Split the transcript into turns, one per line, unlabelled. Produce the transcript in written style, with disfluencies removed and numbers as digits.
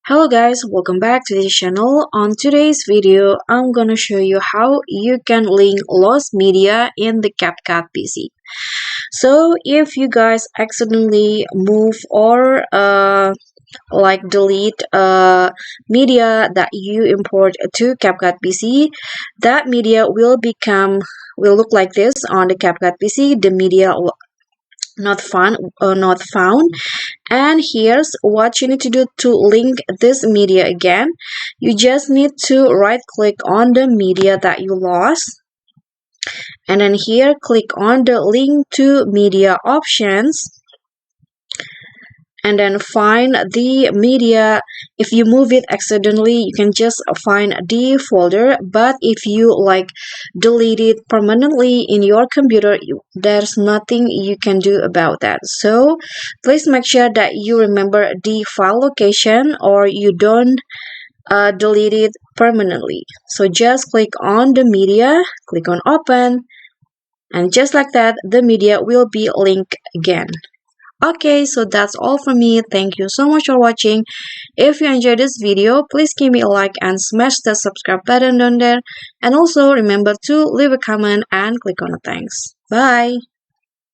Hello guys, welcome back to this channel. On today's video, I'm gonna show you how you can link lost media in the CapCut PC. So if you guys accidentally move or delete media that you import to CapCut PC, that media will look like this on the CapCut PC. The media not found. And here's what you need to do to link this media again. You just need to right click on the media that you lost, and then here click on the link to media options, and then find the media. If you move it accidentally, you can just find the folder, but if you delete it permanently in your computer, there's nothing you can do about that. So please make sure that you remember the file location, or you don't delete it permanently. So just click on the media, click on open, and just like that, the media will be linked again. Okay, so that's all from me. Thank you so much for watching. If you enjoyed this video, please give me a like and smash the subscribe button down there. And also remember to leave a comment and click on the thanks. Bye.